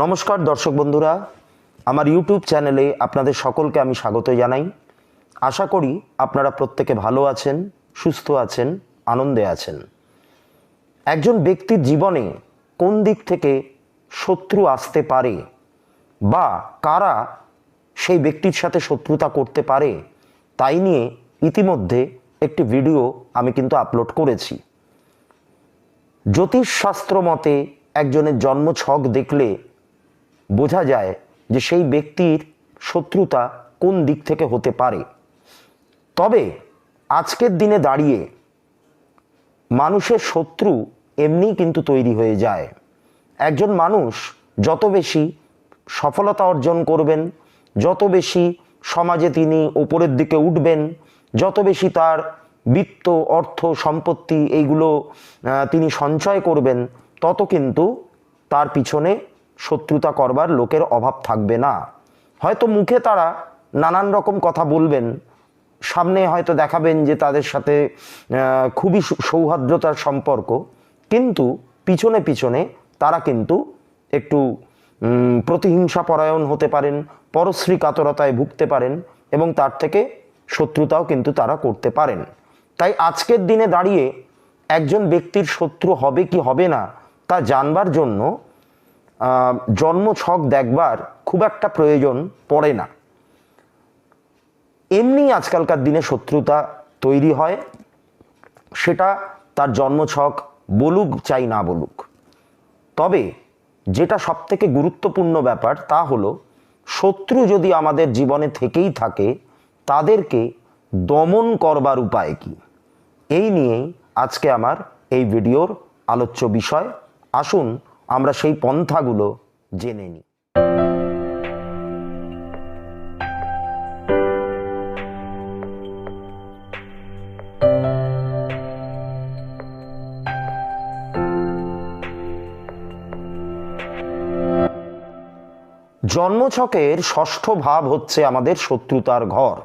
নমস্কার দর্শক বন্ধুরা, আমার ইউটিউব চ্যানেলে আপনাদের সকলকে আমি স্বাগত জানাই। আশা করি আপনারা প্রত্যেকে ভালো আছেন, সুস্থ আছেন, আনন্দে আছেন। একজন ব্যক্তির জীবনে কোন দিক থেকে শত্রু আসতে পারে বা কারা সেই ব্যক্তির সাথে শত্রুতা করতে পারে, তাই নিয়ে ইতিমধ্যে একটি ভিডিও আমি কিন্তু আপলোড করেছি। জ্যোতিষশাস্ত্র মতে একজনের জন্মছক দেখলে বোঝা যায় যে সেই ব্যক্তির শত্রুতা কোন দিক থেকে হতে পারে। তবে আজকের দিনে দাঁড়িয়ে মানুষের শত্রু এমনিই কিন্তু তৈরি হয়ে যায়। একজন মানুষ যত বেশি সফলতা অর্জন করবেন, যত বেশি সমাজে তিনি ওপরের দিকে উঠবেন, যত বেশি তার বিত্ত, অর্থ, সম্পত্তি এইগুলো তিনি সঞ্চয় করবেন, তত কিন্তু তার পিছনে শত্রুতা করবার লোকের অভাব থাকবে না। হয়তো মুখে তারা নানান রকম কথা বলবেন, সামনে হয়তো দেখাবেন যে তাদের সাথে খুবই সৌহার্দ্যতার সম্পর্ক, কিন্তু পিছনে পিছনে তারা কিন্তু একটু প্রতিহিংসা পরায়ণ হতে পারেন, পরশ্রী কাতরতায় ভুগতে পারেন এবং তার থেকে শত্রুতাও কিন্তু তারা করতে পারেন। তাই আজকের দিনে দাঁড়িয়ে একজন ব্যক্তির শত্রু হবে কি হবে না তা জানবার জন্য জন্মছক দেখবার খুব একটা প্রয়োজন পড়ে না। এমনি আজকালকার দিনে শত্রুতা তৈরি হয়, সেটা তার জন্মছক বলুক চাই না বলুক। তবে যেটা সবথেকে গুরুত্বপূর্ণ ব্যাপার তা হলো, শত্রু যদি আমাদের জীবনে থেকেই থাকে, তাদেরকে দমন করবার উপায় কি, এই নিয়েই আজকে আমার এই ভিডিওর আলোচ্য বিষয়। আসুন আমরা সেই পন্থাগুলো জেনে নিই। জন্মছকের ষষ্ঠ ভাব হচ্ছে আমাদের শত্রুতার ঘর।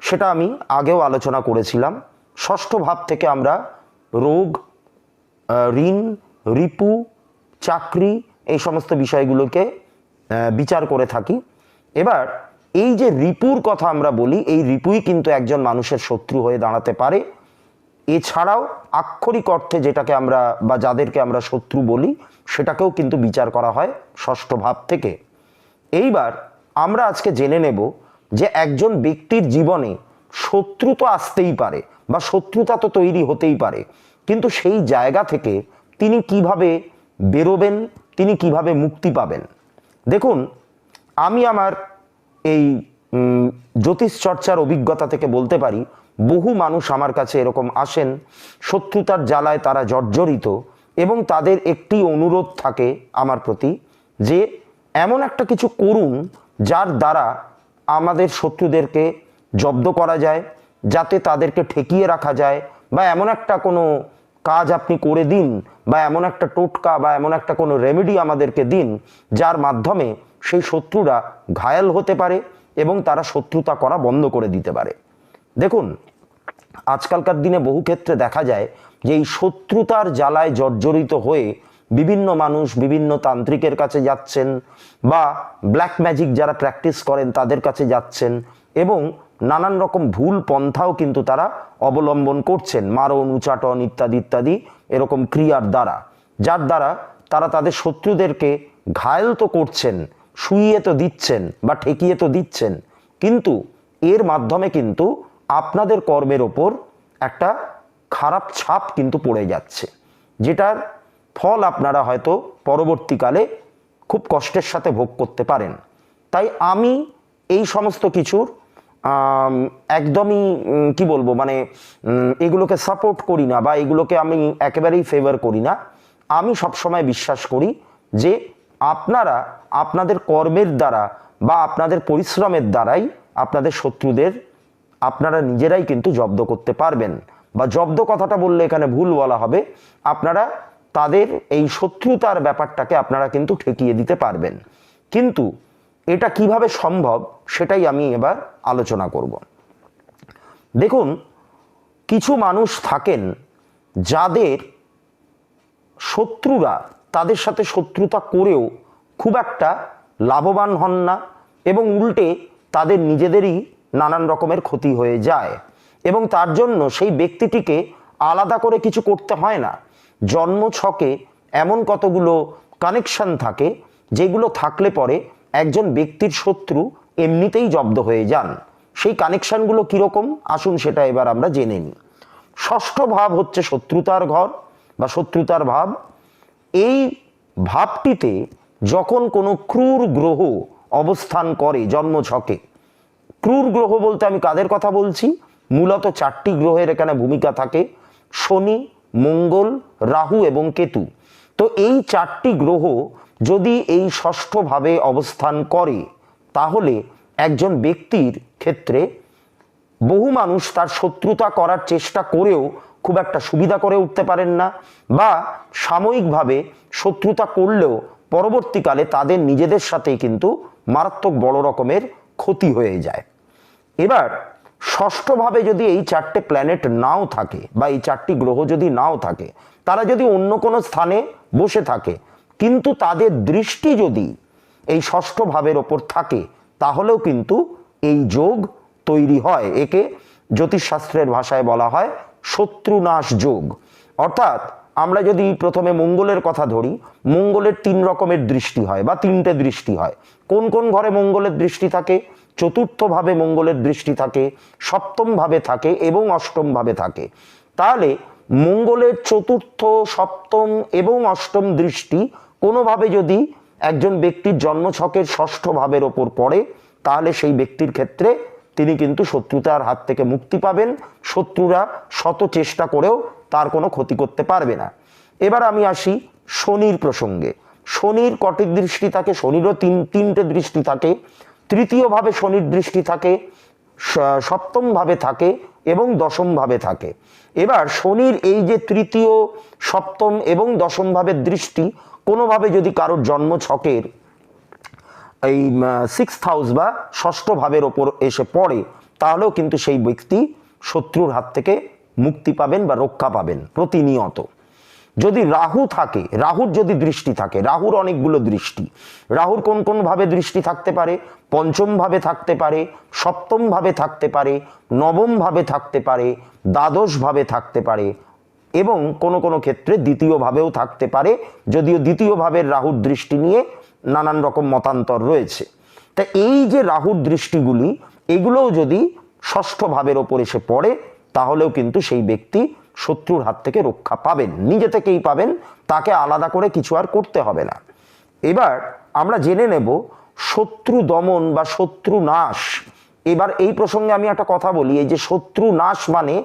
সেটা আমি আগেও আলোচনা করেছিলাম। ষষ্ঠ ভাব থেকে আমরা রোগ, ঋণ, রিপু, চাকরি এই সমস্ত বিষয়গুলোকে বিচার করে থাকি। এবার এই যে রিপুর কথা আমরা বলি, এই রিপুই কিন্তু একজন মানুষের শত্রু হয়ে দাঁড়াতে পারে। এছাড়াও আক্ষরিক অর্থে যেটাকে আমরা বা যাদেরকে আমরা শত্রু বলি, সেটাকেও কিন্তু বিচার করা হয় ষষ্ঠ ভাব থেকে। এইবার আমরা আজকে জেনে নেব যে একজন ব্যক্তির জীবনে শত্রু তো আসতেই পারে বা শত্রুতা তো তৈরি হতেই পারে, কিন্তু সেই জায়গা থেকে তিনি কিভাবে বেরোবেন, তিনি কিভাবে মুক্তি পাবেন। দেখুন, আমি আমার এই জ্যোতিষ চর্চার অভিজ্ঞতা থেকে বলতে পারি, বহু মানুষ আমার কাছে এরকম আসেন, শত্রুতার জ্বালায় তারা জর্জরিত এবং তাদের একটি অনুরোধ থাকে আমার প্রতি যে এমন একটা কিছু করুন যার দ্বারা আমাদের শত্রুদেরকে জব্দ করা যায়, যাতে তাদেরকে ঠেকিয়ে রাখা যায়, বা এমন একটা কোনো কাজ আপনি করে দিন, বা এমন একটা টোটকা বা এমন একটা কোনো রেমেডি আমাদেরকে দিন যার মাধ্যমে সেই শত্রুরা ঘায়েল হতে পারে এবং তারা শত্রুতা করা বন্ধ করে দিতে পারে। দেখুন, আজকালকার দিনে বহু ক্ষেত্রে দেখা যায় যে এই শত্রুতার জ্বালায় জর্জরিত হয়ে বিভিন্ন মানুষ বিভিন্ন তান্ত্রিকের কাছে যাচ্ছেন, বা ব্ল্যাক ম্যাজিক যারা প্র্যাকটিস করেন তাদের কাছে যাচ্ছেন, এবং নানান রকম ভুল পন্থাও কিন্তু তারা অবলম্বন করছেন, মারণ, উচাটন ইত্যাদি ইত্যাদি এরকম ক্রিয়ার দ্বারা, যার দ্বারা তারা তাদের শত্রুদেরকে ঘায়েল তো করছেন, শুইয়ে তো দিচ্ছেন বা ঠেকিয়ে তো দিচ্ছেন, কিন্তু এর মাধ্যমে কিন্তু আপনাদের কর্মের ওপর একটা খারাপ ছাপ কিন্তু পড়ে যাচ্ছে, যেটার ফল আপনারা হয়তো পরবর্তীকালে খুব কষ্টের সাথে ভোগ করতে পারেন। তাই আমি এই সমস্ত কিছুর একদমই কি বলবো, মানে এগুলোকে সাপোর্ট করি না বা এগুলোকে আমি একেবারেই ফেভার করি না। আমি সবসময় বিশ্বাস করি যে আপনারা আপনাদের কর্মের দ্বারা বা আপনাদের পরিশ্রমের দ্বারাই আপনাদের শত্রুদের আপনারা নিজেরাই কিন্তু জব্দ করতে পারবেন, বা জব্দ কথাটা বললে এখানে ভুল বলা হবে, আপনারা তাদের এই শত্রুতার ব্যাপারটাকে আপনারা কিন্তু ঠেকিয়ে দিতে পারবেন। কিন্তু এটা কিভাবে সম্ভব সেটাই আমি এবার আলোচনা করব। দেখুন, কিছু মানুষ থাকেন যাদের শত্রুরা তাদের সাথে শত্রুতা করেও খুব একটা লাভবান হন না এবং উল্টে তাদের নিজেদেরই নানান রকমের ক্ষতি হয়ে যায় এবং তার জন্য সেই ব্যক্তিটিকে আলাদা করে কিছু করতে হয় না। জন্ম ছকে এমন কতগুলো কানেকশন থাকে যেগুলো থাকলে পরে একজন ব্যক্তির শত্রু এমনিতেই জব্দ হয়ে যান। সেই কানেকশনগুলো কীরকম আসুন সেটা এবার আমরা জেনে নিই। ষষ্ঠ ভাব হচ্ছে শত্রুতার ঘর বা শত্রুতার ভাব। এই ভাবটিতে যখন কোনো ক্রূর গ্রহ অবস্থান করে জন্মছকে, ক্রূর গ্রহ বলতে আমি কাদের কথা বলছি? মূলত 4টি গ্রহের এখানে ভূমিকা থাকে, শনি, মঙ্গল, রাহু এবং কেতু। তো এই 4টি গ্রহ যদি এই ষষ্ঠ ভাবে অবস্থান করে তাহলে একজন ব্যক্তির ক্ষেত্রে বহু মানুষ তার শত্রুতা করার চেষ্টা করেও খুব একটা সুবিধা করে উঠতে পারেন না, বা সাময়িকভাবে শত্রুতা করলেও পরবর্তীকালে তাদের নিজেদের সাথেই কিন্তু মারাত্মক বড় রকমের ক্ষতি হয়ে যায়। এবার ষষ্ঠভাবে যদি এই 4টে প্ল্যানেট নাও থাকে বা এই 4টি গ্রহ যদি নাও থাকে, তারা যদি অন্য কোনো স্থানে বসে থাকে কিন্তু তাদের দৃষ্টি যদি এই ষষ্ঠ ভাবের ওপর থাকে তাহলেও কিন্তু এই যোগ তৈরি হয়। একে জ্যোতিষশাস্ত্রের ভাষায় বলা হয় শত্রুনাশ যোগ। অর্থাৎ আমরা যদি প্রথমে মঙ্গলের কথা ধরি, মঙ্গলের 3 রকমের দৃষ্টি হয় বা 3টে দৃষ্টি হয়। কোন কোন ঘরে মঙ্গলের দৃষ্টি থাকে? চতুর্থ ভাবে মঙ্গলের দৃষ্টি থাকে, সপ্তম ভাবে থাকে এবং অষ্টম ভাবে থাকে। তাহলে মঙ্গলের চতুর্থ, সপ্তম এবং অষ্টম দৃষ্টি কোনোভাবে যদি একজন ব্যক্তির জন্মছকের ষষ্ঠ ভাবের ওপর পড়ে তাহলে সেই ব্যক্তির ক্ষেত্রে তিনি কিন্তু শত্রুতার হাত থেকে মুক্তি পাবেন। শত্রুরা শত চেষ্টা করেও তার কোনো ক্ষতি করতে পারবে না। এবার আমি আসি শনির প্রসঙ্গে। শনির কটি দৃষ্টি থাকে? শনিরও 3টে দৃষ্টি থাকে। তৃতীয় ভাবে শনির দৃষ্টি থাকে, সপ্তম ভাবে থাকে এবং দশম ভাবে থাকে। এবার শনির এই যে তৃতীয়, সপ্তম এবং দশম ভাবের দৃষ্টি কোনোভাবে যদি কারোর জন্ম ছকের এই 6th হাউস বা ষষ্ঠ ভাবের ওপর এসে পড়ে তাহলেও কিন্তু সেই ব্যক্তি শত্রুর হাত থেকে মুক্তি পাবেন বা রক্ষা পাবেন প্রতিনিয়ত। যদি রাহু থাকে, রাহুর যদি দৃষ্টি থাকে, রাহুর অনেকগুলো দৃষ্টি। রাহুর কোন কোন ভাবে দৃষ্টি থাকতে পারে? পঞ্চম ভাবে থাকতে পারে, সপ্তম ভাবে থাকতে পারে, নবম ভাবে থাকতে পারে, দ্বাদশ ভাবে থাকতে পারে এবং কোনো কোনো ক্ষেত্রে দ্বিতীয় ভাবেও থাকতে পারে, যদিও দ্বিতীয় ভাবের রাহুর দৃষ্টি নিয়ে নানান রকম মতান্তর রয়েছে। তা এই যে রাহুর দৃষ্টিগুলি, এগুলোও যদি ষষ্ঠ ভাবের ওপর এসে পড়ে তাহলেও কিন্তু সেই ব্যক্তি শত্রুর হাত থেকে রক্ষা পাবেন, নিজে থেকেই পাবেন, তাকে আলাদা করে কিছু আর করতে হবে না। এবার আমরা জেনে নেব শত্রু দমন বা শত্রু নাশ। এবার এই প্রসঙ্গে আমি একটা কথা বলি, এই যে শত্রু নাশ মানে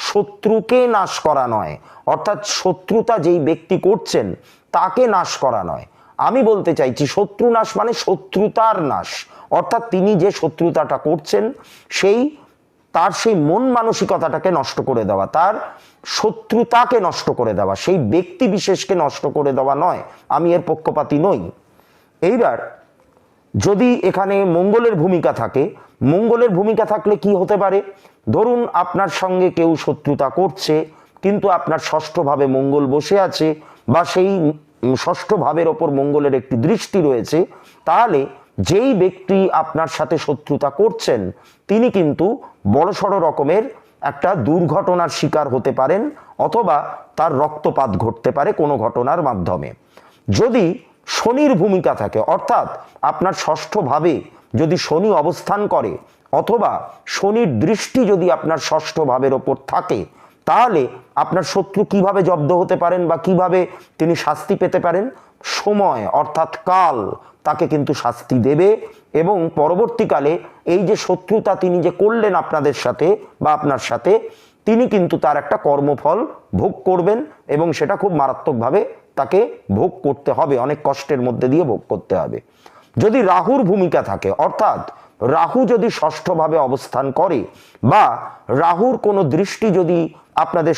শত্রুকে নাশ করা নয়, অর্থাৎ শত্রুতা যেই ব্যক্তি করছেন তাকে নাশ করা নয়। আমি বলতে চাইছি শত্রু নাশ মানে শত্রুতার নাশ, অর্থাৎ তিনি যে শত্রুতাটা করছেন তার সেই মন মানসিকতাটাকে নষ্ট করে দেওয়া, তার শত্রুতাকে নষ্ট করে দেওয়া, সেই ব্যক্তি বিশেষকে নষ্ট করে দেওয়া নয়। আমি এর পক্ষপাতী নই। এইবার যদি এখানে মঙ্গলের ভূমিকা থাকে, মঙ্গলের ভূমিকা থাকলে কি হতে পারে? ধরুন আপনার সঙ্গে কেউ শত্রুতা করছে কিন্তু আপনার ষষ্ঠ ভাবে মঙ্গল বসে আছে বা সেই ষষ্ঠ ভাবের ওপর মঙ্গলের একটি দৃষ্টি রয়েছে, তাহলে যেই ব্যক্তি আপনার সাথে শত্রুতা করছেন তিনি কিন্তু বড়সড় রকমের একটা দুর্ঘটনার শিকার হতে পারেন অথবা তার রক্তপাত ঘটতে পারে কোনো ঘটনার মাধ্যমে। যদি শনির ভূমিকা থাকে, অর্থাৎ আপনার ষষ্ঠ ভাবে যদি শনি অবস্থান করে অথবা শনির দৃষ্টি যদি আপনার ষষ্ঠ ভাবের ওপর থাকে তাহলে আপনার শত্রু কিভাবে জব্দ হতে পারেন বা কিভাবে তিনি শাস্তি পেতে পারেন? সময় অর্থাৎ কাল তাকে কিন্তু শাস্তি দেবে এবং পরবর্তীকালে এই যে শত্রুতা তিনি যে করলেন আপনাদের সাথে বা আপনার সাথে, তিনি কিন্তু তার একটা কর্মফল ভোগ করবেন এবং সেটা খুব মারাত্মকভাবে তাকে ভোগ করতে হবে, অনেক কষ্টের মধ্যে দিয়ে ভোগ করতে হবে। যদি রাহুর ভূমিকা থাকে, অর্থাৎ রাহু যদি ষষ্ঠভাবে অবস্থান করে বা রাহুর কোনো দৃষ্টি যদি আপনাদের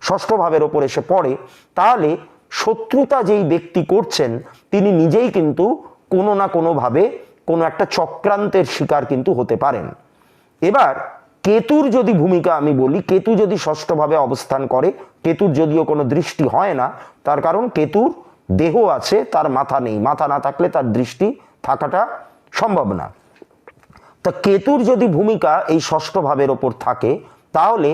ষষ্ঠ ভাবের ওপর এসে পড়ে তাহলে শত্রুতা যেই ব্যক্তি করছেন তিনি নিজেই কিন্তু কোনো না কোনোভাবে কোনো একটা চক্রান্তের শিকার কিন্তু হতে পারেন। এবার কেতুর যদি ভূমিকা আমি বলি, কেতু যদি ষষ্ঠভাবে অবস্থান করে, কেতুর যদিও কোনো দৃষ্টি হয় না, তার কারণ কেতুর দেহ আছে, তার মাথা নেই, মাথা না থাকলে তার দৃষ্টি থাকাটা সম্ভব না। তা কেতুর যদি ভূমিকা এই ষষ্ঠ ভাবের ওপর থাকে, তাহলে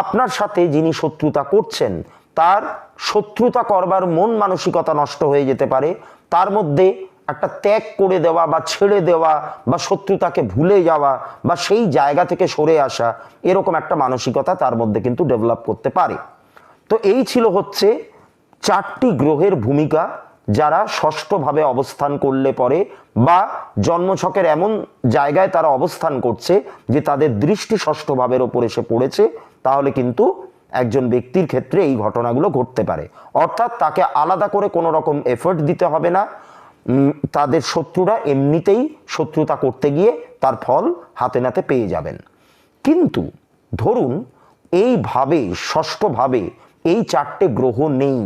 আপনার সাথে যিনি শত্রুতা করছেন তার শত্রুতা করবার মন মানসিকতা নষ্ট হয়ে যেতে পারে, তার মধ্যে একটা ত্যাগ করে দেওয়া বা ছেড়ে দেওয়া বা শত্রুতাকে ভুলে যাওয়া বা সেই জায়গা থেকে সরে আসা, এরকম একটা মানসিকতা তার মধ্যে কিন্তু ডেভেলপ করতে পারে। তো এই ছিল হচ্ছে 4টি গ্রহের ভূমিকা যারা ষষ্ঠভাবে অবস্থান করলে পরে বা জন্মছকের এমন জায়গায় তারা অবস্থান করছে যে তাদের দৃষ্টি ষষ্ঠ ভাবের ওপর এসে পড়েছে, তাহলে কিন্তু একজন ব্যক্তির ক্ষেত্রে এই ঘটনাগুলো ঘটতে পারে। অর্থাৎ তাকে আলাদা করে কোনো রকম এফোর্ট দিতে হবে না, তাদের শত্রুরা এমনিতেই শত্রুতা করতে গিয়ে তার ফল হাতে নাতে পেয়ে যাবেন। কিন্তু ধরুন এইভাবে ষষ্ঠভাবে এই 4টে গ্রহ নেই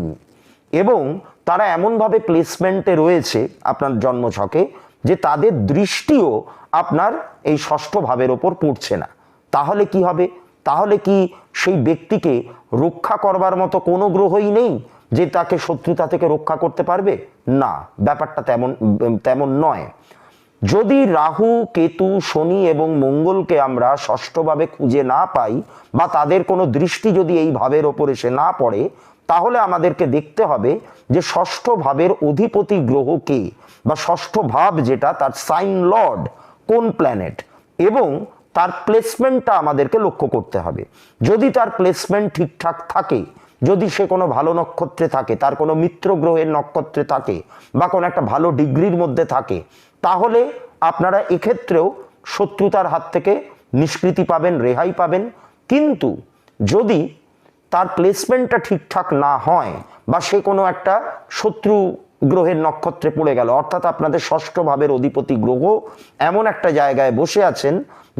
এবং তারা এমনভাবে প্লেসমেন্টে রয়েছে আপনার জন্মছকে যে তাদের দৃষ্টিও আপনার এই ষষ্ঠ ভাবের ওপর পড়ছে না, তাহলে কি হবে? তাহলে কি সেই ব্যক্তিকে রক্ষা করবার মতো কোনো গ্রহই নেই যে তাকে শত্রুতা থেকে রক্ষা করতে পারবে? না, ব্যাপারটা তেমন নয়। যদি রাহু, কেতু, শনি এবং মঙ্গলকে আমরা ষষ্ঠভাবে খুঁজে না পাই বা তাদের কোনো দৃষ্টি যদি এই ভাবের ওপর এসে না পড়ে, তাহলে আমাদেরকে দেখতে হবে যে ষষ্ঠ ভাবের অধিপতি গ্রহ কে বা ষষ্ঠ ভাব যেটা, তার সাইন লর্ড কোন প্ল্যানেট এবং তার প্লেসমেন্টটা আমাদেরকে লক্ষ্য করতে হবে। যদি তার প্লেসমেন্ট ঠিকঠাক থাকে, যদি সে কোনো ভালো নক্ষত্রে থাকে, তার কোনো মিত্র গ্রহের নক্ষত্রে থাকে বা কোনো একটা ভালো ডিগ্রির মধ্যে থাকে, তাহলে আপনারা এক্ষেত্রেও শত্রুতার হাত থেকে নিষ্কৃতি পাবেন, রেহাই পাবেন। কিন্তু যদি তার প্লেসমেন্টটা ঠিকঠাক না হয় বা সে কোনো একটা শত্রু গ্রহের নক্ষত্রে পড়ে গেল, অর্থাৎ আপনাদের ষষ্ঠ ভাবের অধিপতি গ্রহ এমন একটা জায়গায় বসে আছেন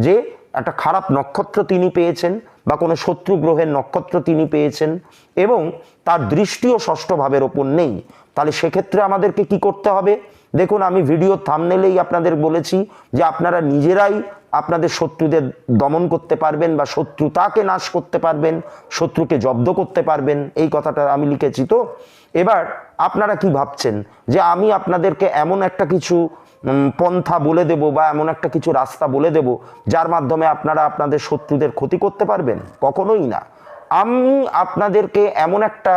যে একটা খারাপ নক্ষত্র তিনি পেয়েছেন বা কোনো শত্রু গ্রহের নক্ষত্র তিনি পেয়েছেন এবং তার দৃষ্টিও ষষ্ঠ ভাবের ওপর নেই, তাহলে সেক্ষেত্রে আমাদেরকে কি করতে হবে? দেখুন, আমি ভিডিওর থাম্বনেলেই আপনাদের বলেছি যে আপনারা নিজেরাই আপনাদের শত্রুদের দমন করতে পারবেন বা শত্রুতাকে নাশ করতে পারবেন, শত্রুকে জব্দ করতে পারবেন, এই কথাটা আমি লিখেছি। তো এবার আপনারা কি ভাবছেন যে আমি আপনাদেরকে এমন একটা কিছু পন্থা বলে দেব বা এমন একটা কিছু রাস্তা বলে দেব যার মাধ্যমে আপনারা আপনাদের শত্রুদের ক্ষতি করতে পারবেন? কখনোই না। আমি আপনাদেরকে এমন একটা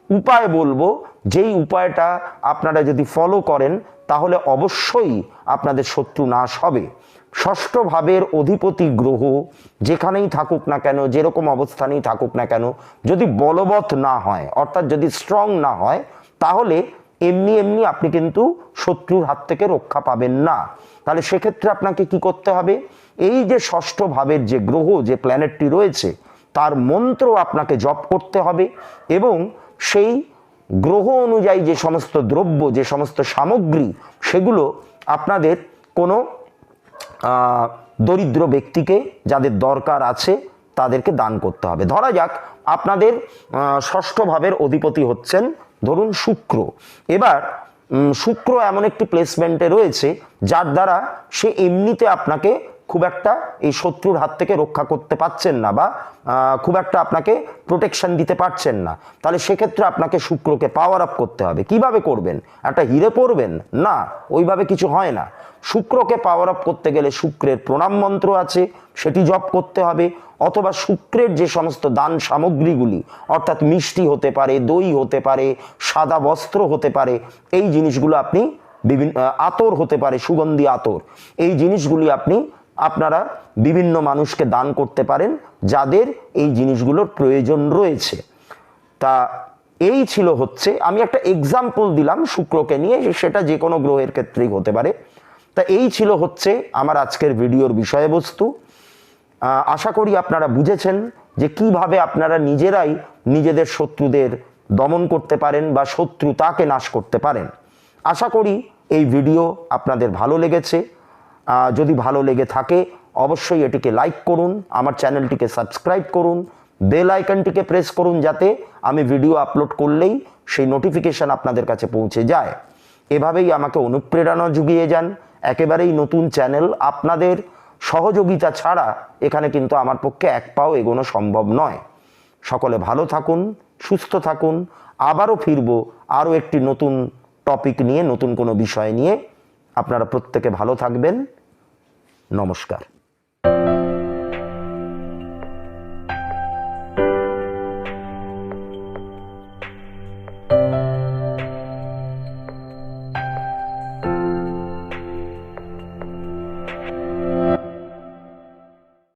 উপায় বলবো, যেই উপায়টা আপনারা যদি ফলো করেন তাহলে অবশ্যই আপনাদের শত্রু নাশ হবে। ষষ্ঠ ভাবের অধিপতি গ্রহ যেখানেই থাকুক না কেন, যেরকম অবস্থানেই থাকুক না কেন, যদি বলবৎ না হয়, অর্থাৎ যদি স্ট্রং না হয়, তাহলে এমনি এমনি আপনি কিন্তু শত্রুর হাত থেকে রক্ষা পাবেন না। তাহলে সেক্ষেত্রে আপনাকে কি করতে হবে? এই যে ষষ্ঠ ভাবের যে গ্রহ, যে প্ল্যানেটটি রয়েছে, তার মন্ত্র আপনাকে জপ করতে হবে এবং সেই গ্রহ অনুযায়ী যে সমস্ত দ্রব্য, যে সমস্ত সামগ্রী, সেগুলো আপনাদের কোনো দরিদ্র ব্যক্তিকে যাদের দরকার আছে তাদেরকে দান করতে হবে। ধরা যাক আপনাদের ষষ্ঠ ভাবের অধিপতি হচ্ছেন ধরুন শুক্র। এবার শুক্র এমন একটি প্লেসমেন্টে রয়েছে যার দ্বারা সে এমনিতে আপনাকে খুব একটা এই শত্রুর হাত থেকে রক্ষা করতে পারছেন না বা খুব একটা আপনাকে প্রোটেকশন দিতে পারছেন না। তাহলে সেক্ষেত্রে আপনাকে শুক্রকে পাওয়ার আপ করতে হবে। কিভাবে করবেন? একটা হিরে পড়বেন না, ওইভাবে কিছু হয় না। শুক্রকে পাওয়ার আপ করতে গেলে শুক্রের প্রণাম মন্ত্র আছে, সেটি জপ করতে হবে, অথবা শুক্রের যে সমস্ত দান সামগ্রীগুলি, অর্থাৎ মিষ্টি হতে পারে, দই হতে পারে, সাদা বস্ত্র হতে পারে, এই জিনিসগুলো আপনি বিভিন্ন আতর হতে পারে, সুগন্ধি আতর, এই জিনিসগুলি আপনারা বিভিন্ন মানুষকে দান করতে পারেন যাদের এই জিনিসগুলোর প্রয়োজন রয়েছে। তা এই ছিল হচ্ছে, আমি একটা এক্সাম্পল দিলাম শুক্রকে নিয়ে, সেটা যে কোনো গ্রহের ক্ষেত্রেই হতে পারে। তা এই ছিল হচ্ছে আমার আজকের ভিডিওর বিষয়বস্তু। আশা করি আপনারা বুঝেছেন যে কিভাবে আপনারা নিজেরাই নিজেদের শত্রুদের দমন করতে পারেন বা শত্রুতাকে নাশ করতে পারেন। আশা করি এই ভিডিও আপনাদের ভালো লেগেছে। যদি ভালো লেগে থাকে অবশ্যই এটিকে লাইক করুন, আমার চ্যানেলটিকে সাবস্ক্রাইব করুন, বেল আইকনটিকে প্রেস করুন যাতে আমি ভিডিও আপলোড করলেই সেই নোটিফিকেশান আপনাদের কাছে পৌঁছে যায়। এভাবেই আমাকে অনুপ্রেরণা জুগিয়ে যান। একেবারেই নতুন চ্যানেল, আপনাদের সহযোগিতা ছাড়া এখানে কিন্তু আমার পক্ষে এক পাও এগোনো সম্ভব নয়। সকলে ভালো থাকুন, সুস্থ থাকুন। আবারও ফিরব আরও একটি নতুন টপিক নিয়ে, নতুন কোনো বিষয় নিয়ে। আপনারা প্রত্যেকে ভালো থাকবেন। নমস্কার।